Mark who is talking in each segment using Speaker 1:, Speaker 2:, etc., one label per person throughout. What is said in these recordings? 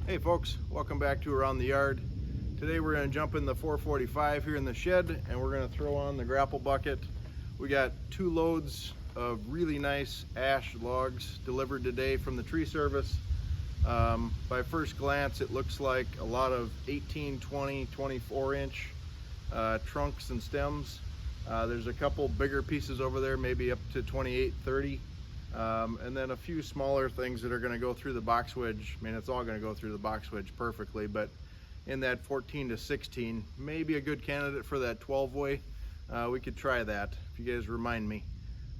Speaker 1: Hey folks, welcome back to Around the Yard. Today we're going to jump in the 445 here in the shed and we're going to throw on the grapple bucket. We got 2 loads of really nice ash logs delivered today from the tree service. By first glance it looks like a lot of 18, 20, 24 inch trunks and stems. There's a couple bigger pieces over there, maybe up to 28, 30. And then a few smaller things that are going to go through the box wedge. I mean, it's all going to go through the box wedge perfectly, but in that 14 to 16, maybe a good candidate for that 12-way. We could try that if you guys remind me.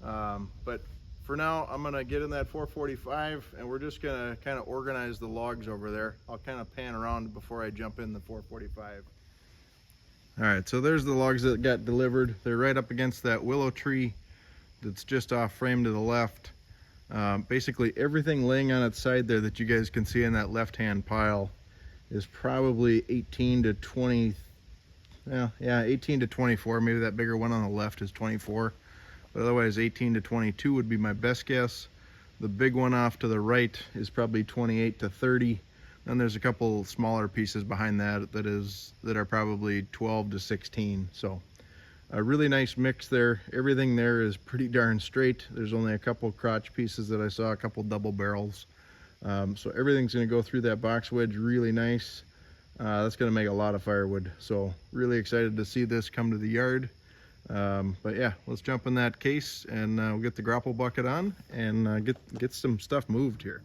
Speaker 1: But for now, I'm going to get in that 445 and we're just going to kind of organize the logs over there. I'll kind of pan around before I jump in the 445. All right, so there's the logs that got delivered. They're right up against that willow tree that's just off frame to the left. Basically everything laying on its side there that you guys can see in that left hand pile is probably 18 to 20, yeah, 18 to 24. Maybe that bigger one on the left is 24, but otherwise 18 to 22 would be my best guess. The big one off to the right is probably 28 to 30. Then there's a couple smaller pieces behind that that are probably 12 to 16. So a really nice mix there. Everything there is pretty darn straight. There's only a couple crotch pieces that I saw, a couple double barrels. So everything's going to go through that box wedge really nice. That's going to make a lot of firewood. So really excited to see this come to the yard. But yeah, let's jump in that case and we'll get the grapple bucket on and get some stuff moved here.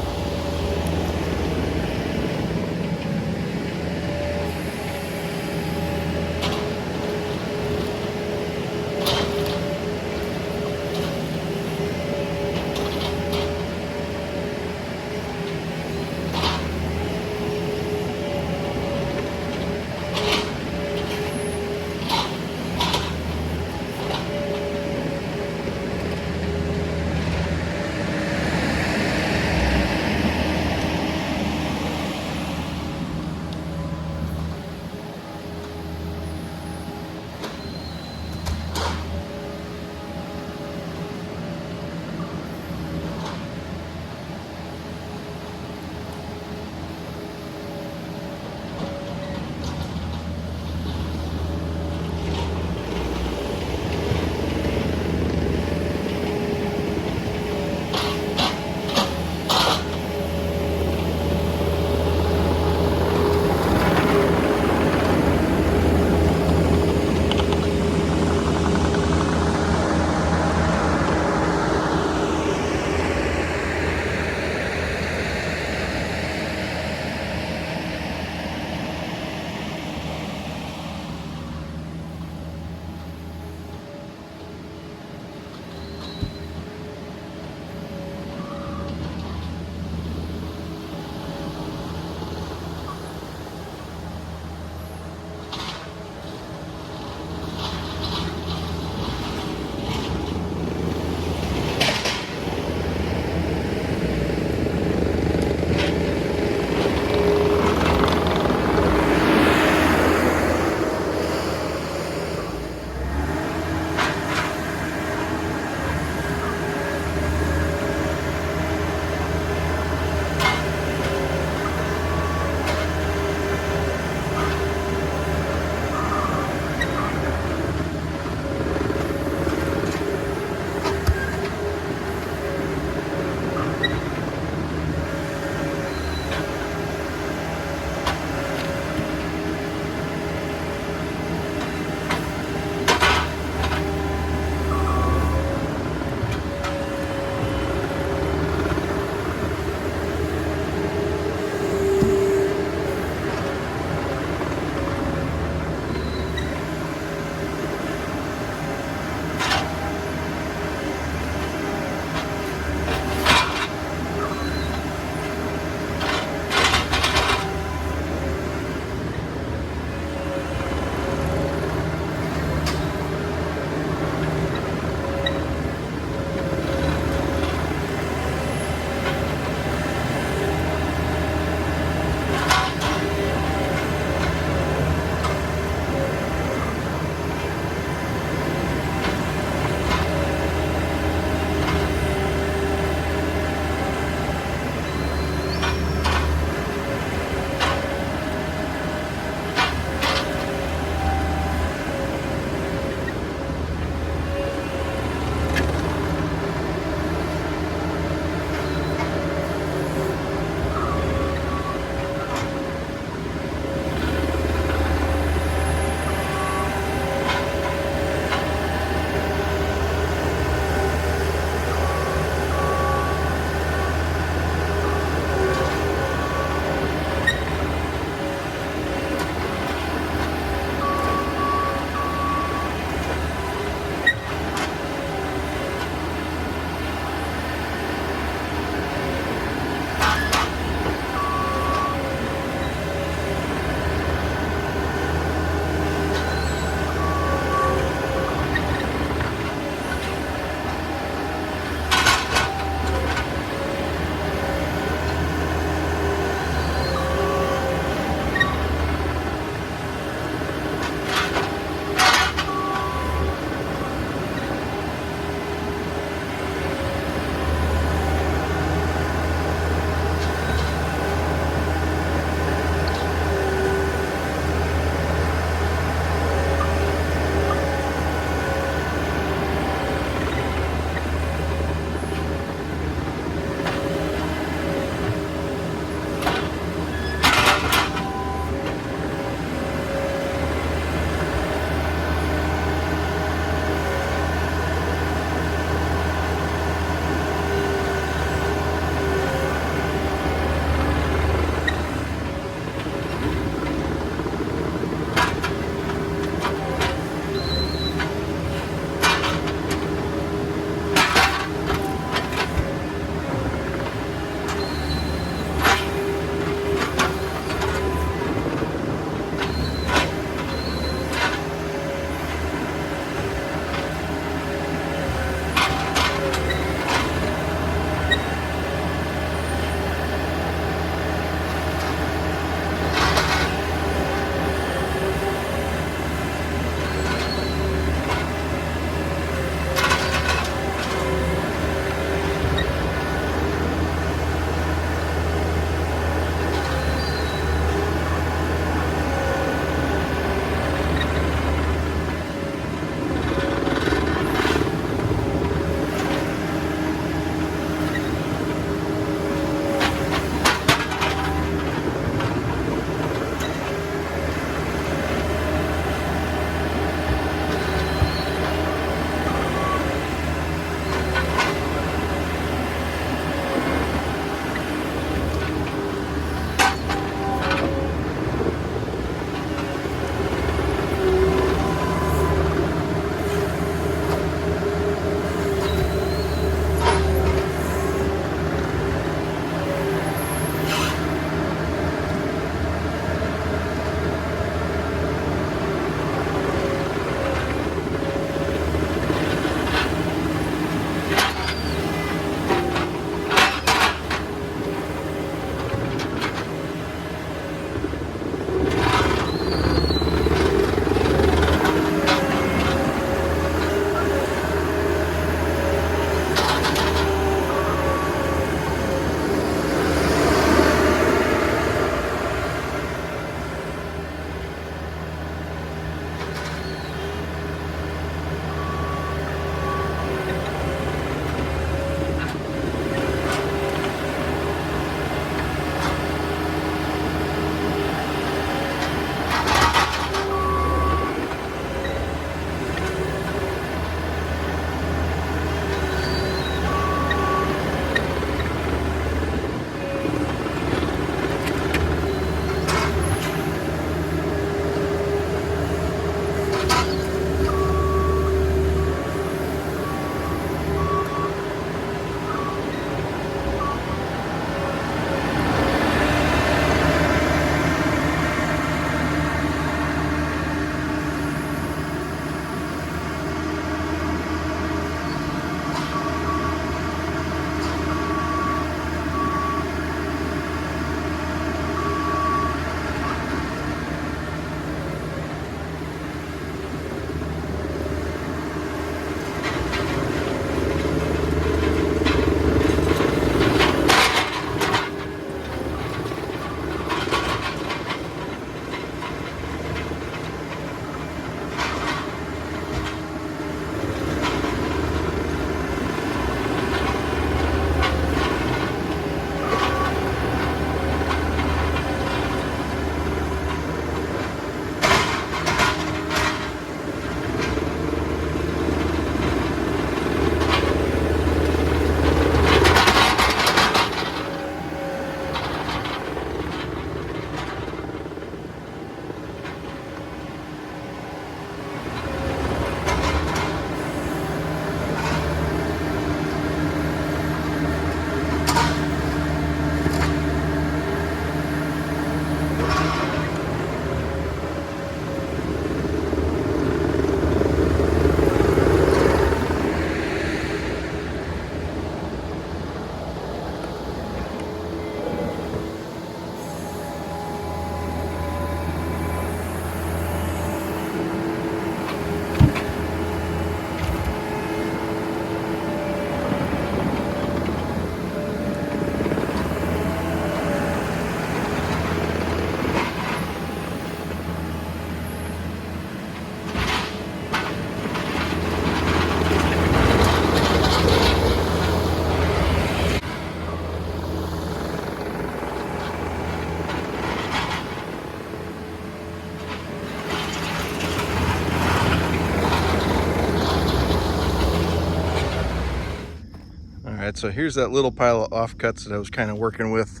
Speaker 1: so here's that little pile of offcuts that I was kind of working with.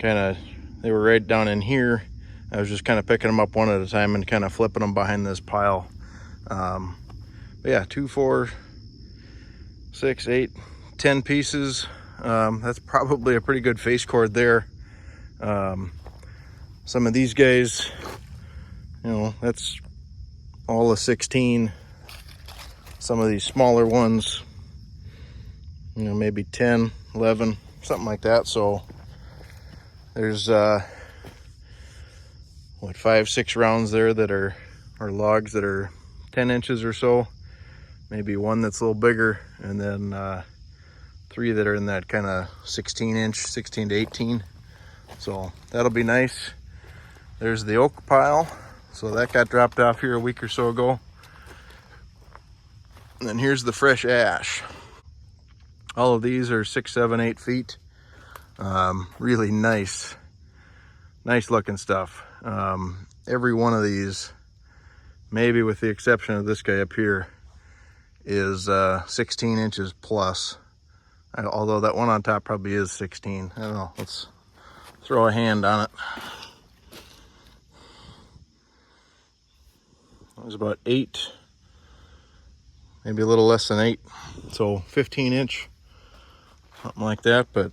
Speaker 1: They were right down in here. I was just kind of picking them up one at a time and kind of flipping them behind this pile. But yeah, 2, 4, 6, 8, 10 pieces. That's probably a pretty good face cord there. Some of these guys, you know, that's all a 16. Some of these smaller ones, you know, maybe 10, 11, something like that. So there's what, 5, 6 rounds there that are logs that are 10 inches or so, maybe one that's a little bigger, and then 3 that are in that kind of 16 inch, 16 to 18. So that'll be nice. There's the oak pile, so that got dropped off here a week or so ago. And then here's the fresh ash. All of these are 6, 7, 8 feet. Really nice looking stuff. Every one of these, maybe with the exception of this guy up here, is 16 inches plus. Although that one on top probably is 16. I don't know, let's throw a hand on it. It was about 8, maybe a little less than 8. So 15 inch, something like that, but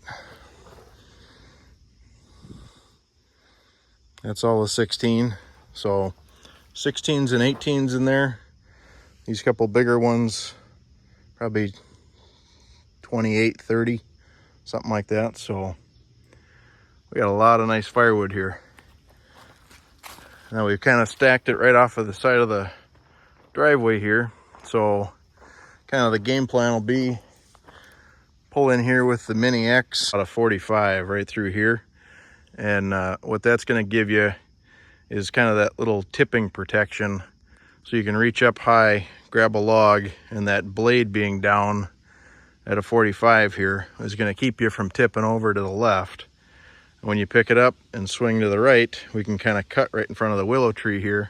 Speaker 1: that's all a 16. So 16s and 18s in there. These couple bigger ones, probably 28, 30, something like that. So we got a lot of nice firewood here. Now we've kind of stacked it right off of the side of the driveway here. So kind of the game plan will be pull in here with the Mini X out of 45 right through here. And what that's going to give you is kind of that little tipping protection. So you can reach up high, grab a log, and that blade being down at a 45 here is going to keep you from tipping over to the left. When you pick it up and swing to the right, we can kind of cut right in front of the willow tree here,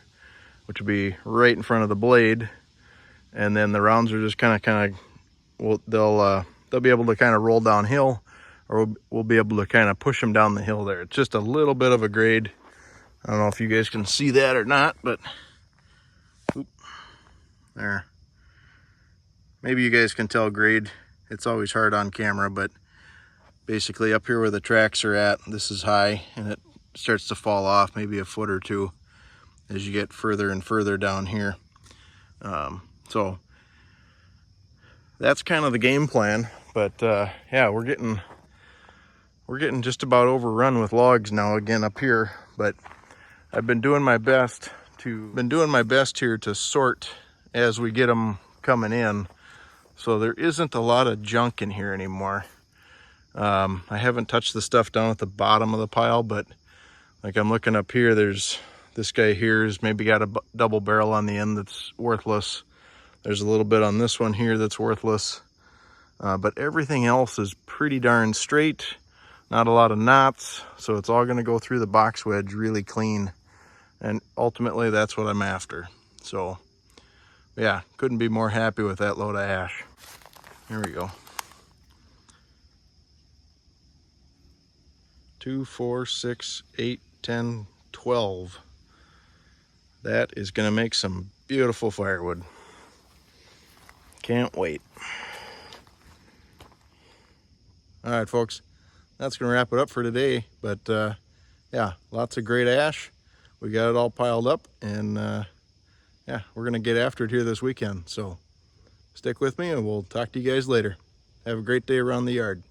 Speaker 1: which will be right in front of the blade. And then the rounds are just kind of, they'll be able to kind of roll downhill, or we'll be able to kind of push them down the hill there. It's just a little bit of a grade. I don't know if you guys can see that or not, but there. Maybe you guys can tell grade. It's always hard on camera, but basically up here where the tracks are at, this is high, and it starts to fall off maybe a foot or two as you get further and further down here. So that's kind of the game plan. But yeah, we're getting just about overrun with logs now again up here. But I've been doing my best here to sort as we get them coming in. So there isn't a lot of junk in here anymore. I haven't touched the stuff down at the bottom of the pile, but like I'm looking up here, there's this guy here has maybe got a double barrel on the end that's worthless. There's a little bit on this one here that's worthless. But everything else is pretty darn straight. Not a lot of knots, so it's all going to go through the box wedge really clean. And ultimately, that's what I'm after. So yeah, couldn't be more happy with that load of ash. Here we go. 2, 4, 6, 8, 10, 12. That is going to make some beautiful firewood. Can't wait. All right, folks, that's going to wrap it up for today. But yeah, lots of great ash. We got it all piled up, and yeah, we're going to get after it here this weekend. So stick with me, and we'll talk to you guys later. Have a great day around the yard.